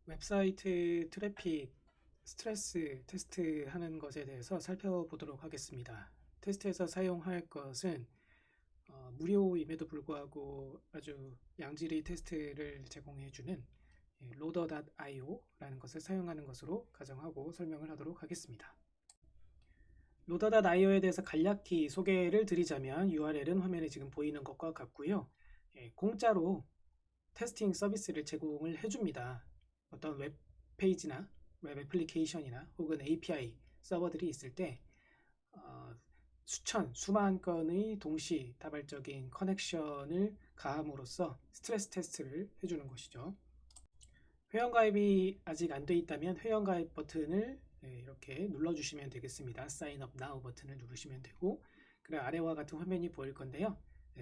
웹사이트 트래픽 스트레스 테스트 하는 것에 대해서 살펴보도록 하겠습니다. 테스트에서 사용할 것은 무료임에도 불구하고 아주 양질의 테스트를 제공해주는 loader.io라는 것을 사용하는 것으로 가정하고 설명을 하도록 하겠습니다. loader.io에 대해서 간략히 소개를 드리자면 URL은 화면에 지금 보이는 것과 같고요. 공짜로 테스팅 서비스를 제공을 해줍니다. 어떤 웹페이지나 웹 애플리케이션이나 혹은 API 서버들이 있을 때 수만 건의 동시 다발적인 커넥션을 가함으로써 스트레스 테스트를 해주는 것이죠. 회원가입이 아직 안 돼 있다면 회원가입 버튼을 이렇게 눌러주시면 되겠습니다. Sign up now 버튼을 누르시면 되고, 그래 아래와 같은 화면이 보일 건데요.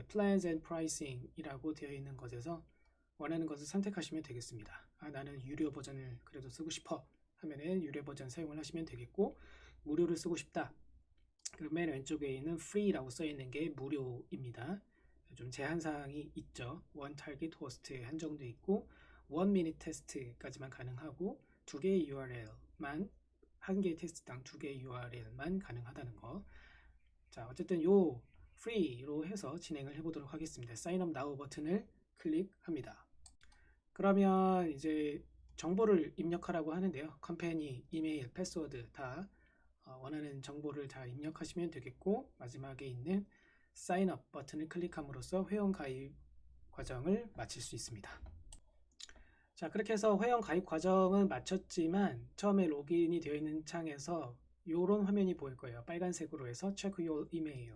Plans and Pricing 이라고 되어 있는 것에서 원하는 것을 선택하시면 되겠습니다. 나는 유료 버전을 그래도 쓰고 싶어 하면은 유료 버전 사용을 하시면 되겠고, 무료를 쓰고 싶다 그럼 맨 왼쪽에 있는 free라고 써 있는 게 무료입니다. 좀 제한사항이 있죠. 원 타겟 호스트에 한정되어 있고, 원 미닛 테스트까지만 가능하고, 두 개의 URL만, 한 개의 테스트당 두 개의 URL만 가능하다는 거. 자, 어쨌든 요 free로 해서 진행을 해보도록 하겠습니다. Sign up now 버튼을 클릭합니다. 그러면 이제 정보를 입력하라고 하는데요. 컴퍼니, 이메일, 패스워드 다 원하는 정보를 다 입력하시면 되겠고, 마지막에 있는 Sign up 버튼을 클릭함으로써 회원 가입 과정을 마칠 수 있습니다. 자, 그렇게 해서 회원 가입 과정은 마쳤지만 처음에 로그인이 되어 있는 창에서 이런 화면이 보일 거예요. 빨간색으로 해서 Check your email.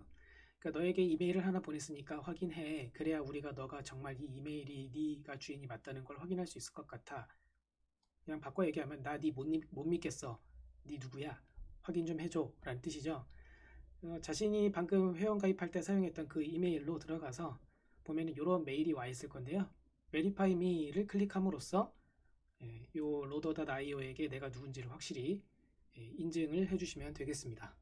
그러니까 너에게 이메일을 하나 보냈으니까 확인해. 그래야 우리가 너가 정말 이 이메일이 네가 주인이 맞다는 걸 확인할 수 있을 것 같아. 그냥 바꿔 얘기하면 나 네 못 믿겠어. 네 누구야? 확인 좀 해줘 라는 뜻이죠. 자신이 방금 회원 가입할 때 사용했던 그 이메일로 들어가서 보면 이런 메일이 와 있을 건데요. Verify me를 클릭함으로써 요 loader.io에게 내가 누군지를 확실히 인증을 해주시면 되겠습니다.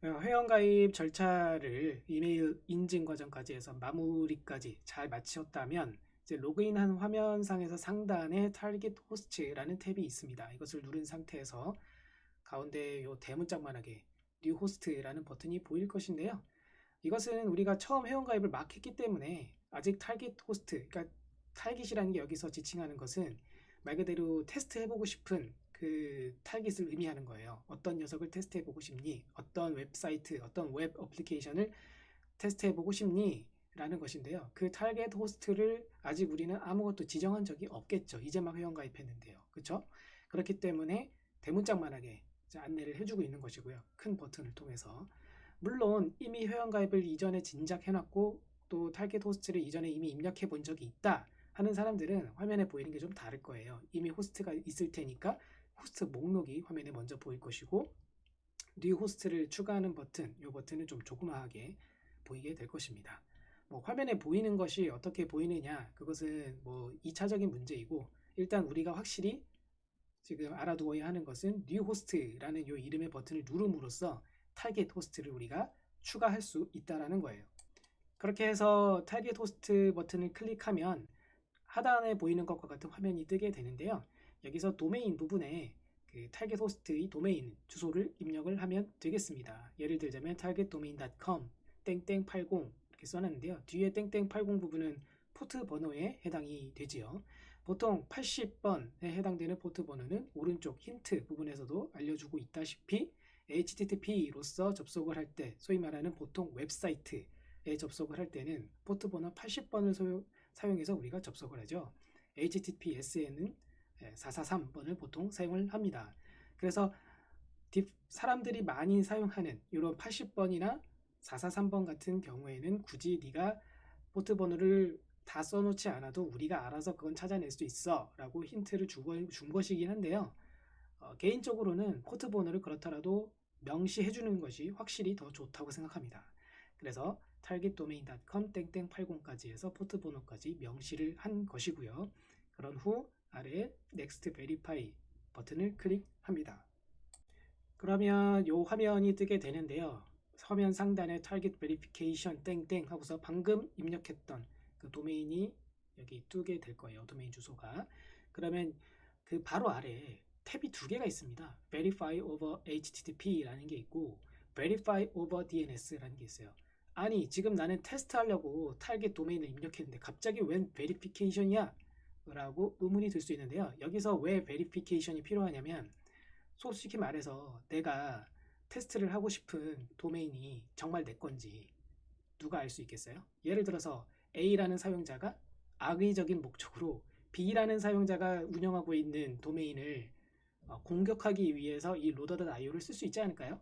회원가입 절차를 이메일 인증 과정까지 해서 마무리까지 잘 마쳤다면 이제 로그인한 화면상에서 상단에 타깃 호스트라는 탭이 있습니다. 이것을 누른 상태에서 가운데 요 대문짝만하게 뉴 호스트라는 버튼이 보일 것인데요. 이것은 우리가 처음 회원가입을 막 했기 때문에 아직 타깃 호스트, 그러니까 타깃이라는 게 여기서 지칭하는 것은 말 그대로 테스트해보고 싶은 그 타깃을 의미하는 거예요. 어떤 녀석을 테스트해보고 싶니? 어떤 웹사이트, 어떤 웹 어플리케이션을 테스트해보고 싶니? 라는 것인데요. 그 타겟 호스트를 아직 우리는 아무것도 지정한 적이 없겠죠. 이제 막 회원가입했는데요. 그렇죠? 그렇기 때문에 대문짝만하게 안내를 해주고 있는 것이고요. 큰 버튼을 통해서. 물론 이미 회원가입을 이전에 진작해놨고 또 타겟 호스트를 이전에 이미 입력해 본 적이 있다 하는 사람들은 화면에 보이는 게 좀 다를 거예요. 이미 호스트가 있을 테니까 호스트 목록이 화면에 먼저 보일 것이고, 뉴 호스트를 추가하는 버튼, 이 버튼은 좀 조그마하게 보이게 될 것입니다. 뭐 화면에 보이는 것이 어떻게 보이느냐, 그것은 뭐 2차적인 문제이고, 일단 우리가 확실히 지금 알아두어야 하는 것은 뉴 호스트라는 이 이름의 버튼을 누름으로써 타겟 호스트를 우리가 추가할 수 있다라는 거예요. 그렇게 해서 타겟 호스트 버튼을 클릭하면 하단에 보이는 것과 같은 화면이 뜨게 되는데요. 여기서 도메인 부분에 그 타겟 호스트의 도메인 주소를 입력을 하면 되겠습니다. 예를 들자면 targetdomain.com 땡땡80 이렇게 써놨는데요. 뒤에 땡땡80 부분은 포트 번호에 해당이 되지요. 보통 80번에 해당되는 포트 번호는 오른쪽 힌트 부분에서도 알려주고 있다시피 HTTP로서 접속을 할 때, 소위 말하는 보통 웹사이트에 접속을 할 때는 포트 번호 80번을 사용해서 우리가 접속을 하죠. HTTPS에는 443번을 보통 사용을 합니다. 그래서 사람들이 많이 사용하는 이런 80번이나 443번 같은 경우에는 굳이 네가 포트 번호를 다 써놓지 않아도 우리가 알아서 그건 찾아낼 수 있어 라고 힌트를 준 것이긴 한데요. 개인적으로는 포트 번호를 그렇더라도 명시해 주는 것이 확실히 더 좋다고 생각합니다. 그래서 targetdomain.com 땡땡80까지 해서 포트 번호까지 명시를 한 것이고요. 그런 후 아래에 next verify 버튼을 클릭합니다. 그러면 이 화면이 뜨게 되는데요. 화면 상단에 target verification 땡땡 하고서 방금 입력했던 그 도메인이 여기 뜨게 될 거예요. 도메인 주소가. 그러면 그 바로 아래에 탭이 두 개가 있습니다. Verify over HTTP라는 게 있고 Verify over DNS라는 게 있어요. 아니 지금 나는 테스트하려고 타겟 도메인을 입력했는데 갑자기 웬 베리피케이션이야? 라고 의문이 들 수 있는데요. 여기서 왜 베리피케이션이 필요하냐면 솔직히 말해서 내가 테스트를 하고 싶은 도메인이 정말 내 건지 누가 알 수 있겠어요? 예를 들어서 A라는 사용자가 악의적인 목적으로 B라는 사용자가 운영하고 있는 도메인을 공격하기 위해서 이 loader.io를 쓸 수 있지 않을까요?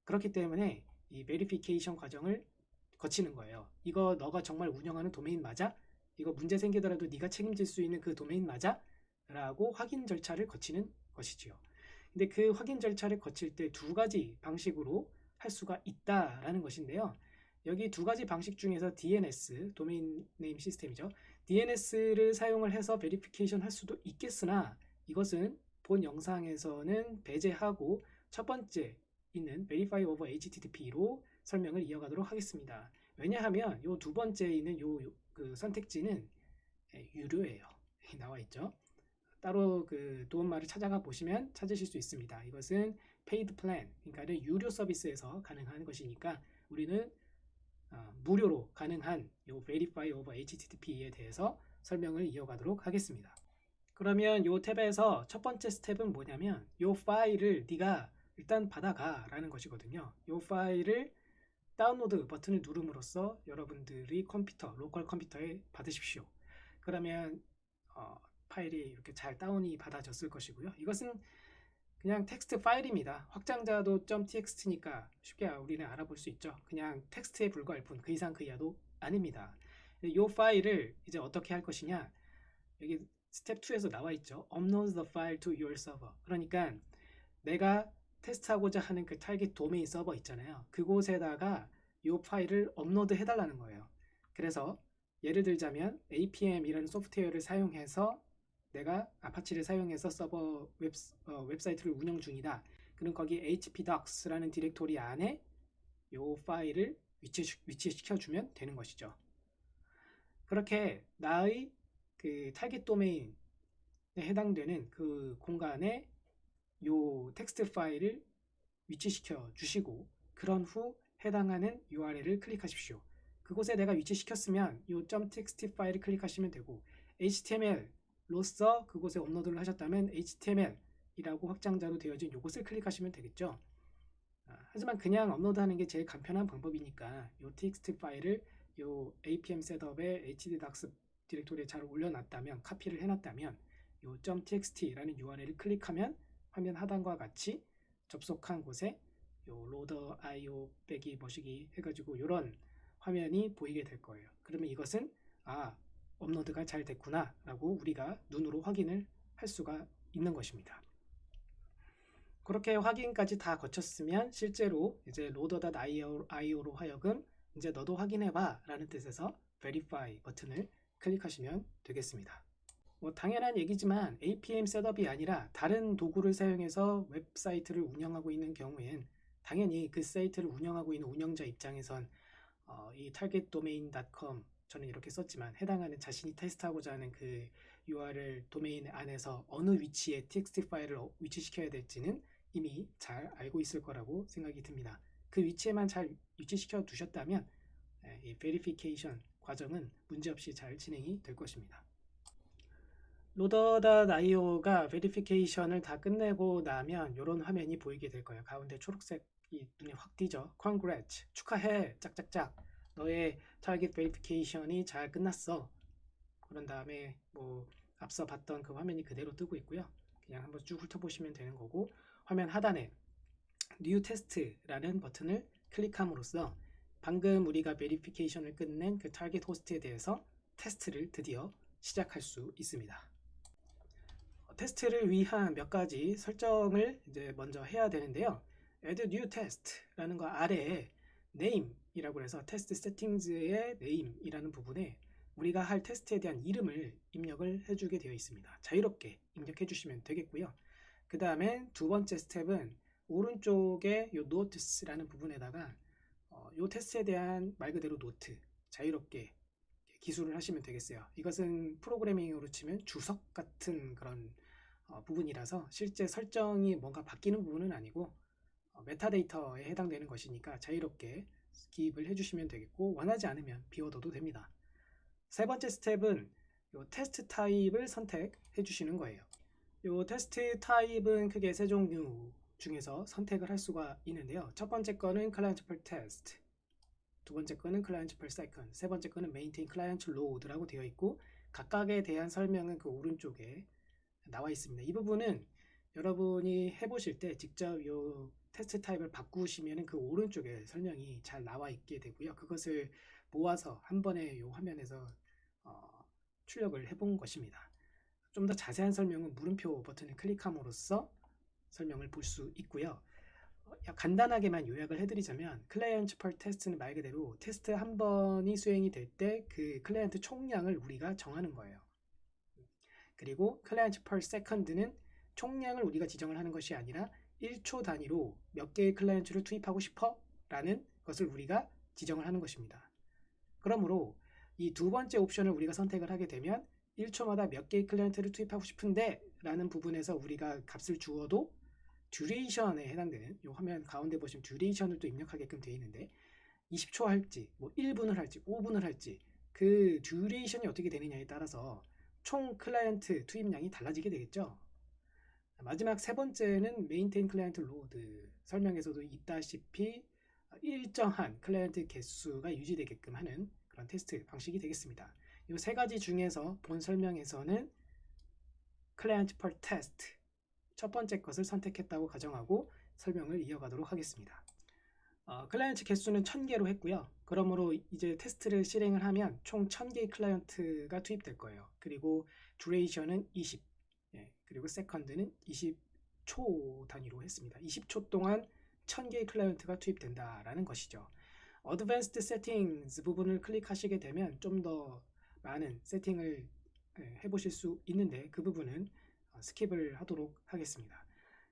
그렇기 때문에 이 베리피케이션 과정을 거치는 거예요. 이거 너가 정말 운영하는 도메인 맞아? 이거 문제 생기더라도 네가 책임질 수 있는 그 도메인 맞아? 라고 확인 절차를 거치는 것이지요. 근데 그 확인 절차를 거칠 때 두 가지 방식으로 할 수가 있다라는 것인데요. 여기 두 가지 방식 중에서 DNS, 도메인 네임 시스템이죠. DNS를 사용을 해서 베리피케이션 할 수도 있겠으나 이것은 본 영상에서는 배제하고 첫 번째 있는 Verify over HTTP로 설명을 이어가도록 하겠습니다. 왜냐하면 이 두 번째 있는 그 선택지는 유료예요. 나와 있죠. 따로 그 도움말을 찾아가 보시면 찾으실 수 있습니다. 이것은 paid plan, 그러니까 유료 서비스에서 가능한 것이니까 우리는 무료로 가능한 이 Verify over HTTP에 대해서 설명을 이어가도록 하겠습니다. 그러면 이 탭에서 첫 번째 스텝은 뭐냐면 이 파일을 네가 일단 받아가 라는 것이거든요. 이 파일을 다운로드 버튼을 누름으로써 여러분들이 컴퓨터, 로컬 컴퓨터에 받으십시오. 그러면 파일이 이렇게 잘 다운이 받아졌을 것이고요. 이것은 그냥 텍스트 파일입니다. 확장자도 .txt니까 쉽게 우리는 알아볼 수 있죠. 그냥 텍스트에 불과할 뿐 그 이상 그 이하도 아닙니다. 이 파일을 이제 어떻게 할 것이냐, 여기 스텝 2에서 나와 있죠. Upload the file to your server. 그러니까 내가 테스트하고자 하는 그 타겟 도메인 서버 있잖아요. 그곳에다가 이 파일을 업로드 해달라는 거예요. 그래서 예를 들자면 APM이라는 소프트웨어를 사용해서 내가 아파치를 사용해서 서버 웹사이트를 운영 중이다. 그럼 거기 hpdocs라는 디렉토리 안에 이 파일을 위치시켜주면 되는 것이죠. 그렇게 나의 그 타겟 도메인에 해당되는 그 공간에 이 텍스트 파일을 위치시켜 주시고 그런 후 해당하는 URL을 클릭하십시오. 그곳에 내가 위치시켰으면 이 .txt 파일을 클릭하시면 되고 HTML로서 그곳에 업로드를 하셨다면 HTML이라고 확장자로 되어진 이곳을 클릭하시면 되겠죠. 하지만 그냥 업로드하는 게 제일 간편한 방법이니까 이 txt 파일을 이 apm 셋업에 htdocs 디렉토리에 잘 올려놨다면 카피를 해놨다면 이 .txt라는 URL을 클릭하면 화면 하단과 같이 접속한 곳에 요 로더 IO 빼기 머시기 해가지고 이런 화면이 보이게 될 거예요. 그러면 이것은 업로드가 잘 됐구나 라고 우리가 눈으로 확인을 할 수가 있는 것입니다. 그렇게 확인까지 다 거쳤으면 실제로 이제 loader.io로 하여금 이제 너도 확인해봐 라는 뜻에서 verify 버튼을 클릭하시면 되겠습니다. 당연한 얘기지만 APM 셋업이 아니라 다른 도구를 사용해서 웹사이트를 운영하고 있는 경우엔 당연히 그 사이트를 운영하고 있는 운영자 입장에선 이 targetdomain.com 저는 이렇게 썼지만 해당하는 자신이 테스트하고자 하는 그 URL 도메인 안에서 어느 위치에 txt 파일을 위치시켜야 될지는 이미 잘 알고 있을 거라고 생각이 듭니다. 그 위치에만 잘 위치시켜 두셨다면 이 verification 과정은 문제없이 잘 진행이 될 것입니다. loader.io가 베리피케이션을 다 끝내고 나면 이런 화면이 보이게 될 거예요. 가운데 초록색이 눈에 확 띄죠. Congrats, 축하해, 짝짝짝. 너의 타겟 베리피케이션이 잘 끝났어. 그런 다음에 뭐 앞서 봤던 그 화면이 그대로 뜨고 있고요. 그냥 한번 쭉 훑어보시면 되는 거고, 화면 하단에 New Test라는 버튼을 클릭함으로써 방금 우리가 베리피케이션을 끝낸 그 타겟 호스트에 대해서 테스트를 드디어 시작할 수 있습니다. 테스트를 위한 몇 가지 설정을 이제 먼저 해야 되는데요. Add New Test라는 거 아래에 Name이라고 해서 테스트 세팅즈의 Name이라는 부분에 우리가 할 테스트에 대한 이름을 입력을 해주게 되어 있습니다. 자유롭게 입력해 주시면 되겠고요. 그 다음에 두 번째 스텝은 오른쪽에 이 Notes라는 부분에다가 이 테스트에 대한 말 그대로 노트 자유롭게 기술을 하시면 되겠어요. 이것은 프로그래밍으로 치면 주석 같은 그런 부분이라서 실제 설정이 뭔가 바뀌는 부분은 아니고 메타데이터에 해당되는 것이니까 자유롭게 기입을 해주시면 되겠고 원하지 않으면 비워둬도 됩니다. 세 번째 스텝은 요 테스트 타입을 선택해 주시는 거예요. 요 테스트 타입은 크게 세 종류 중에서 선택을 할 수가 있는데요. 첫 번째 거는 클라이언트 per test, 두 번째 거는 클라이언트 per second, 세 번째 거는 maintain client load라고 되어 있고 각각에 대한 설명은 그 오른쪽에 나와 있습니다. 이 부분은 여러분이 해보실 때 직접 요 테스트 타입을 바꾸시면 그 오른쪽에 설명이 잘 나와 있게 되고요. 그것을 모아서 한 번에 요 화면에서 출력을 해본 것입니다. 좀 더 자세한 설명은 물음표 버튼을 클릭함으로써 설명을 볼 수 있고요. 간단하게만 요약을 해드리자면 클라이언트 per test는 말 그대로 테스트 한 번이 수행이 될 때 그 클라이언트 총량을 우리가 정하는 거예요. 그리고 클라이언트 per second는 총량을 우리가 지정을 하는 것이 아니라 1초 단위로 몇 개의 클라이언트를 투입하고 싶어? 라는 것을 우리가 지정을 하는 것입니다. 그러므로 이 두 번째 옵션을 우리가 선택을 하게 되면 1초마다 몇 개의 클라이언트를 투입하고 싶은데 라는 부분에서 우리가 값을 주어도 듀레이션에 해당되는 이 화면 가운데 보시면 듀레이션을 또 입력하게끔 되어 있는데 20초 할지 뭐 1분을 할지 5분을 할지 그 듀레이션이 어떻게 되느냐에 따라서 총 클라이언트 투입량이 달라지게 되겠죠. 마지막 세 번째는 메인테인 클라이언트 로드 설명에서도 있다시피 일정한 클라이언트 개수가 유지되게끔 하는 그런 테스트 방식이 되겠습니다. 이 세 가지 중에서 본 설명에서는 클라이언트 per test 첫 번째 것을 선택했다고 가정하고 설명을 이어가도록 하겠습니다. 클라이언트 개수는 1000개로 했고요. 그러므로 이제 테스트를 실행을 하면 총 1000개의 클라이언트가 투입될 거예요. 그리고 듀레이션은 20, 그리고 세컨드는 20초 단위로 했습니다. 20초 동안 1000개의 클라이언트가 투입된다라는 것이죠. 어드밴스드 세팅스 부분을 클릭하시게 되면 좀 더 많은 세팅을 해보실 수 있는데 그 부분은 스킵을 하도록 하겠습니다.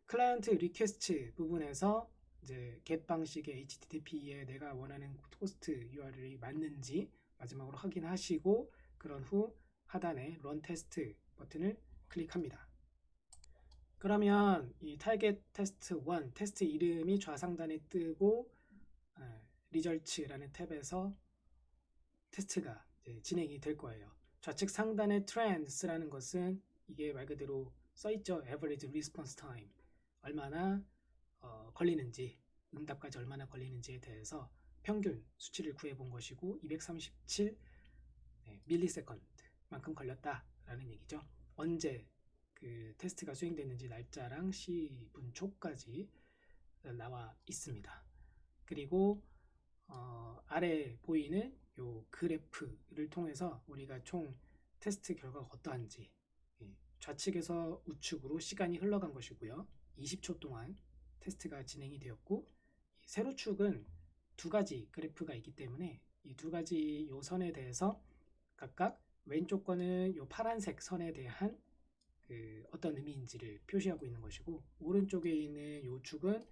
클라이언트 리퀘스트 부분에서 이제 get 방식의 HTTP에 내가 원하는 호스트 URL이 맞는지 마지막으로 확인하시고 그런 후 하단에 run test 버튼을 클릭합니다. 그러면 이 target test 1 테스트 이름이 좌상단에 뜨고 results라는 탭에서 테스트가 진행이 될 거예요. 좌측 상단의 trends라는 것은 이게 말 그대로 써있죠. average response time 얼마나 걸리는지 응답까지 얼마나 걸리는지에 대해서 평균 수치를 구해본 것이고 237 밀리세컨드만큼 걸렸다라는 얘기죠. 언제 그 테스트가 수행됐는지 날짜랑 시분초까지 나와 있습니다. 그리고 아래 보이는 요 그래프를 통해서 우리가 총 테스트 결과가 어떠한지 좌측에서 우측으로 시간이 흘러간 것이고요. 20초 동안 테스트가 진행이 되었고 세로축은 두 가지 그래프가 있기 때문에 이 두 가지 요 선에 대해서 각각 왼쪽 거는 요 파란색 선에 대한 그 어떤 의미인지를 표시하고 있는 것이고 오른쪽에 있는 요 축은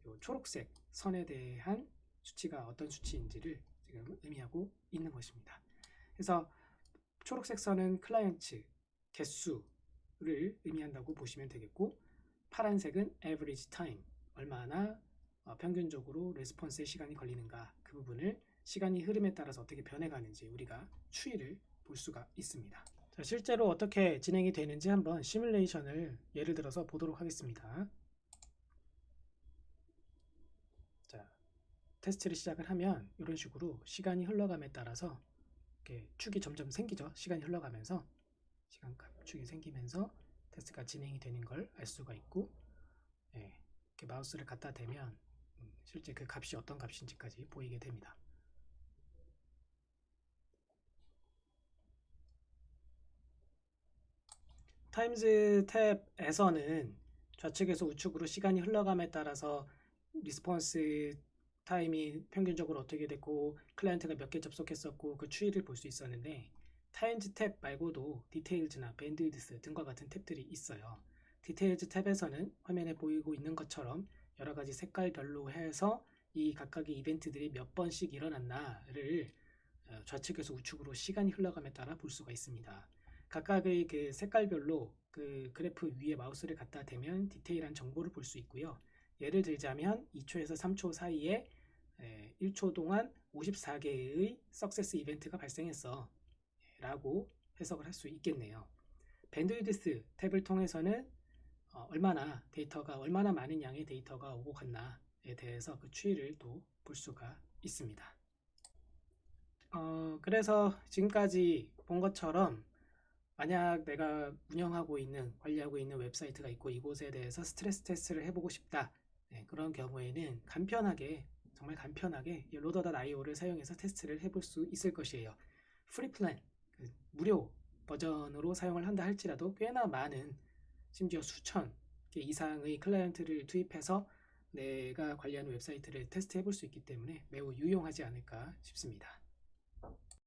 요 초록색 선에 대한 수치가 어떤 수치인지를 지금 의미하고 있는 것입니다. 그래서 초록색 선은 클라이언트 개수를 의미한다고 보시면 되겠고 파란색은 average time 얼마나 평균적으로 레스폰스의 시간이 걸리는가 그 부분을 시간이 흐름에 따라서 어떻게 변해가는지 우리가 추이를 볼 수가 있습니다. 자, 실제로 어떻게 진행이 되는지 한번 시뮬레이션을 예를 들어서 보도록 하겠습니다. 자, 테스트를 시작을 하면 이런 식으로 시간이 흘러감에 따라서 이렇게 축이 점점 생기죠. 시간이 흘러가면서 시간값 축이 생기면서 테스트가 진행이 되는 걸 알 수가 있고 이렇게 마우스를 갖다 대면 실제 그 값이 어떤 값인지까지 보이게 됩니다. 타임즈 탭에서는 좌측에서 우측으로 시간이 흘러감에 따라서 리스폰스 타임이 평균적으로 어떻게 됐고 클라이언트가 몇 개 접속했었고 그 추이를 볼 수 있었는데 타임즈 탭 말고도 디테일즈나 밴드위드스 등과 같은 탭들이 있어요. 디테일즈 탭에서는 화면에 보이고 있는 것처럼 여러 가지 색깔별로 해서 이 각각의 이벤트들이 몇 번씩 일어났나를 좌측에서 우측으로 시간이 흘러감에 따라 볼 수가 있습니다. 각각의 그 색깔별로 그 그래프 위에 마우스를 갖다 대면 디테일한 정보를 볼 수 있고요. 예를 들자면 2초에서 3초 사이에 1초 동안 54개의 석세스 이벤트가 발생했어 라고 해석을 할 수 있겠네요. 밴드위드스 탭을 통해서는 얼마나 많은 양의 데이터가 오고 갔나에 대해서 그 추이를 또 볼 수가 있습니다. 그래서 지금까지 본 것처럼 만약 내가 운영하고 있는, 관리하고 있는 웹사이트가 있고 이곳에 대해서 스트레스 테스트를 해보고 싶다. 그런 경우에는 정말 간편하게 loader.io를 사용해서 테스트를 해볼 수 있을 것이에요. 프리 플랜, 무료 버전으로 사용을 한다 할지라도 꽤나 많은, 심지어 수천 개 이상의 클라이언트를 투입해서 내가 관리하는 웹사이트를 테스트해 볼 수 있기 때문에 매우 유용하지 않을까 싶습니다.